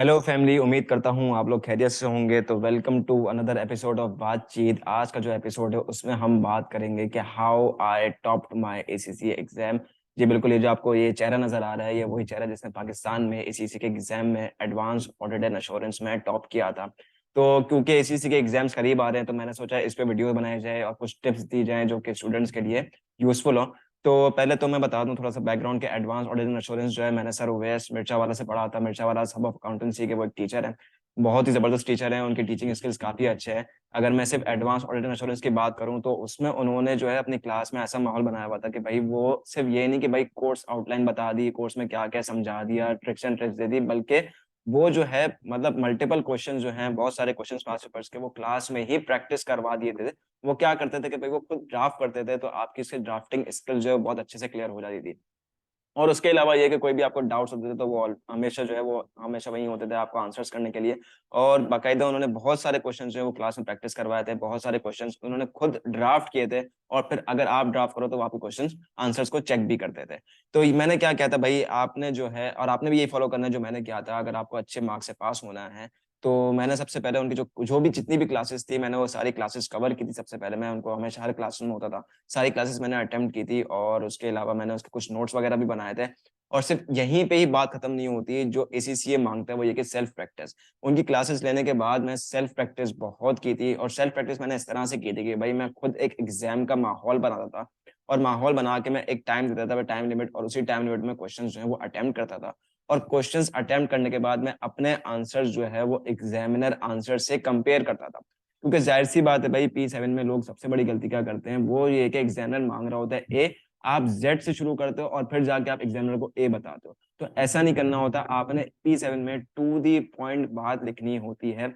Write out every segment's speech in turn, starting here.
Hello family, उम्मीद करता हूँ आप लोग खैरियत से होंगे। तो welcome to another episode of बातचीत। आज का जो एपिसोड है उसमें हम बात करेंगे कि how I topped my ACC exam. जी बिल्कुल, ये जो आपको ये चेहरा नजर आ रहा है, ये वही चेहरा जिसने पाकिस्तान में एसीसी के एग्जाम में एडवांस ऑडिट एंड एश्योरेंस में टॉप किया था। तो क्योंकि एसीसी के एग्जाम्स करीब आ रहे हैं तो मैंने सोचा इस पे वीडियो बनाया जाए और कुछ टिप्स दी जाए जो कि स्टूडेंट्स के लिए यूजफुल हो। तो पहले तो मैं बता दूं थोड़ा सा बैकग्राउंड के एडवांस ऑडिट एंड एश्योरेंस जो है मैंने सर उवैस मिर्चा वाला से पढ़ा था। मिर्चा वाला सब ऑफ अकाउंटेंसी के वो एक टीचर है, बहुत ही जबरदस्त टीचर है। उनकी टीचिंग स्किल्स काफी अच्छे हैं। अगर मैं सिर्फ एडवांस ऑडिट एंड एश्योरेंस की बात करूं तो उसमें उन्होंने जो है अपनी क्लास में ऐसा माहौल बनाया हुआ था कि भाई वो सिर्फ ये नहीं कि भाई कोर्स आउटलाइन बता दी, कोर्स में क्या क्या समझा दिया, ट्रिक्स एंड ट्रिक्स दे दी, बल्कि वो जो है मतलब मल्टीपल क्वेश्चन जो हैं, बहुत सारे क्वेश्चन पास्ट पेपर्स के वो क्लास में ही प्रैक्टिस करवा दिए थे। वो क्या करते थे कि भाई वो खुद ड्राफ्ट करते थे, तो आपकी इसकी ड्राफ्टिंग स्किल जो है बहुत अच्छे से क्लियर हो जाती थी। और उसके अलावा ये कि कोई भी आपको डाउट्स होते थे तो वो हमेशा जो है वो हमेशा वहीं होते थे आपको आंसर्स करने के लिए। और बाकायदा उन्होंने बहुत सारे क्वेश्चन जो है वो क्लास में प्रैक्टिस करवाए थे, बहुत सारे क्वेश्चन उन्होंने खुद ड्राफ्ट किए थे। और फिर अगर आप ड्राफ्ट करो तो वो आपको क्वेश्चन आंसर्स को चेक भी करते थे। तो मैंने क्या किया था भाई, आपने जो है और आपने भी यही फॉलो करना है जो मैंने किया था। अगर आपको अच्छे मार्क्स से पास होना है तो मैंने सबसे पहले उनकी जो जो भी जितनी भी क्लासेस थी मैंने वो सारी क्लासेस कवर की थी। सबसे पहले मैं उनको हमेशा हर क्लास में होता था, सारी क्लासेस मैंने अटेम्प्ट की थी। और उसके अलावा मैंने उसके कुछ नोट्स वगैरह भी बनाए थे। और सिर्फ यहीं पे ही बात खत्म नहीं होती, जो एसीसीए मांगता है वो ये कि सेल्फ प्रैक्टिस। उनकी क्लासेस लेने के बाद मैं सेल्फ प्रैक्टिस बहुत की थी। और सेल्फ प्रैक्टिस मैंने इस तरह से की थी कि भाई मैं खुद एक एग्जाम का माहौल बनाता था। और माहौल बना के मैं एक टाइम देता था, टाइम लिमिट, और उसी टाइम लिमिट में क्वेश्चन जो है वो अटेम्प्ट करता था। और क्वेश्चंस अटेम्प्ट करने के बाद मैं अपने आंसर्स जो है वो एग्जामिनर आंसर से कंपेयर करता था। क्योंकि जाहिर सी बात है भाई, P7 में लोग सबसे बड़ी गलती क्या करते हैं, वो ये कि एग्जामिनर मांग रहा होता है ए, आप जेड से शुरू करते हो और फिर जाके आप एग्जामिनर को ए बताते हो। तो ऐसा नहीं करना होता। आपने P7 में टू दी पॉइंट बात लिखनी होती है।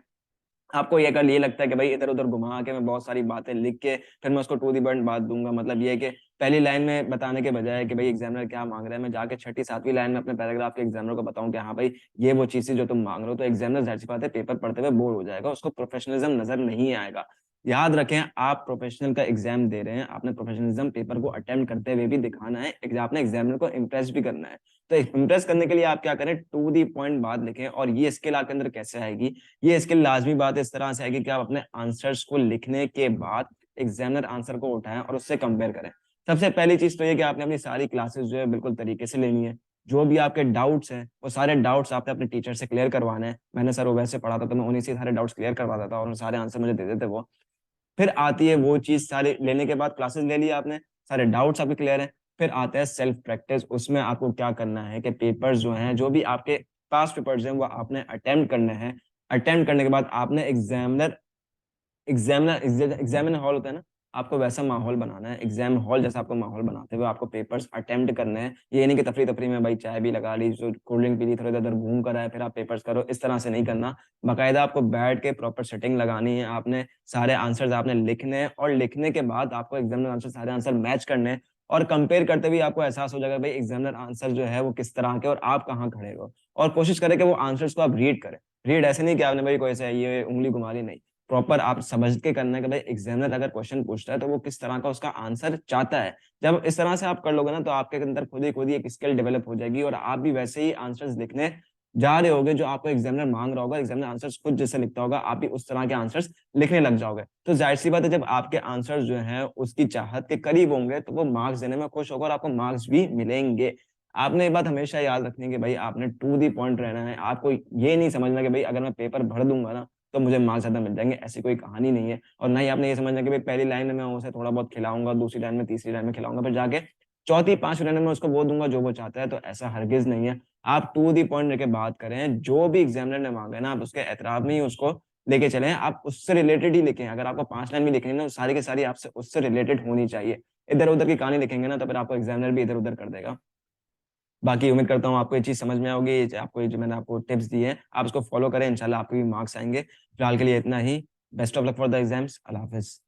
आपको ये अगर ये लगता है कि भाई इधर उधर घुमा के मैं बहुत सारी बातें लिख के फिर मैं उसको टू दी पॉइंट बात दूंगा, मतलब ये है कि पहली लाइन में बताने के बजाय कि भाई एग्जामिनर क्या मांग रहा है, मैं जाके छठी सातवीं लाइन में अपने पैराग्राफ के एग्जामिनर को बताऊं कि हाँ भाई ये वो चीज थी जो तुम मांग रहे हो, तो एग्जामिनर जाहिर सी बात है पेपर पढ़ते हुए बोर हो जाएगा, उसको प्रोफेशनलिज्म नजर नहीं आएगा। याद रखें, आप प्रोफेशनल का एग्जाम दे रहे हैं, आपने प्रोफेशनलिज्म पेपर को अटेम्प्ट करते हुए भी दिखाना है, आपने एग्जामिनर को इम्प्रेस भी करना है। तो इम्प्रेस करने के लिए आप क्या करें, टू दी पॉइंट बात लिखें। और ये स्किल आपके अंदर कैसे आएगी, ये स्किल लाजमी बात इस तरह से आएगी कि आप अपने आंसर्स को लिखने के बाद एग्जामिनर आंसर को उठाएं और उससे कंपेयर करें। सबसे पहली चीज तो ये कि आपने अपनी सारी क्लासेस जो है बिल्कुल तरीके से लेनी है। जो भी आपके डाउट्स हैं वो सारे डाउट्स आपने अपने टीचर से क्लियर करवाने हैं। मैंने सर वैसे पढ़ा था तो मैं उन्हीं से सारे डाउट्स क्लियर करवाता था और सारे आंसर मुझे दे देते वो। फिर आती है वो चीज, सारे लेने के बाद क्लासेस ले लिया आपने, सारे डाउट्स आपके क्लियर हैं। फिर आता है सेल्फ प्रैक्टिस। उसमें आपको क्या करना है कि पेपर्स जो हैं, जो भी आपके पास्ट पेपर्स हैं वो आपने अटेम्प्ट करने हैं। अटेम्प्ट करने के बाद आपने एग्जामिनर हॉल होता है ना, आपको वैसा माहौल बनाना है, एग्जाम हॉल जैसा आपको माहौल बनाते हुए आपको पेपर्स अटेम्प्ट करने हैं। ये नहीं कि तफरी तफरी में भाई चाय भी लगा ली, जो कोल्ड ड्रिंक पी ली, थोड़ा इधर घूम कर आए फिर आप पेपर्स करो, इस तरह से नहीं करना। बाकायदा आपको बैठ के प्रॉपर सेटिंग लगानी है, आपने सारे आंसर्स आपने लिखने हैं। और लिखने के बाद आपको एग्जामिनर आंसर सारे आंसर मैच करने हैं। और कंपेयर करते हुए आपको एहसास हो जाएगा भाई एग्जामिनर आंसर जो है वो किस तरह के और आप कहाँ खड़े हो। और कोशिश करें कि वो आंसर्स को आप रीड करें। रीड ऐसे नहीं कि आपने भाई कोई ऐसा ये उंगली घुमा ली, नहीं, प्रॉपर आप समझ के करना है कि भाई एग्जामिनर अगर क्वेश्चन पूछता है तो वो किस तरह का उसका आंसर चाहता है। जब इस तरह से आप कर लोगे ना तो आपके अंदर खुद ही एक स्किल डेवलप हो जाएगी और आप भी वैसे ही आंसर्स लिखने जा रहे होगे जो आपको एग्जामिनर मांग रहा होगा। एग्जामिनर आंसर्स खुद जैसे लिखता होगा आप भी उस तरह के आंसर्स लिखने लग जाओगे। तो जाहिर सी बात है, जब आपके आंसर्स जो हैं उसकी चाहत के करीब होंगे तो वो मार्क्स देने में खुश होगा और आपको मार्क्स भी मिलेंगे। आपने ये बात हमेशा याद रखनी है कि भाई आपने टू दी पॉइंट रहना है। आपको ये नहीं समझना कि भाई अगर मैं पेपर भर दूंगा ना तो मुझे मार्क्स ज्यादा मिल जाएंगे, ऐसी कोई कहानी नहीं है। और ना ही आपने ये समझना कि भाई पहली लाइन में मैं उसे थोड़ा बहुत खिलाऊंगा, दूसरी लाइन में, तीसरी लाइन में खिलाऊंगा, फिर जाके चौथी पांचवी लाइन में उसको वो दूंगा जो वो चाहता है। तो ऐसा हरगिज नहीं है। आप टू दी पॉइंट लेके बात करें, जो भी एग्जामिनर ने मांगा है ना आप उसके एतराब में ही उसको लेके चलें। आप उससे रिलेटेड ही लिखें। अगर आपको पांच लाइन भी लिखनी है ना, सारी की सारी आपसे उससे रिलेटेड होनी चाहिए। इधर उधर की कहानी लिखेंगे ना तो फिर आपको एग्जामिनर भी इधर उधर कर देगा। बाकी उम्मीद करता हूँ आपको ये चीज समझ में आओगी। आपको ये जो मैंने आपको टिप्स दिए हैं आप इसको फॉलो करें, इंशाल्लाह आपके भी मार्क्स आएंगे। फिलहाल के लिए इतना ही। Best of luck for the exams. अल्लाह हाफिज।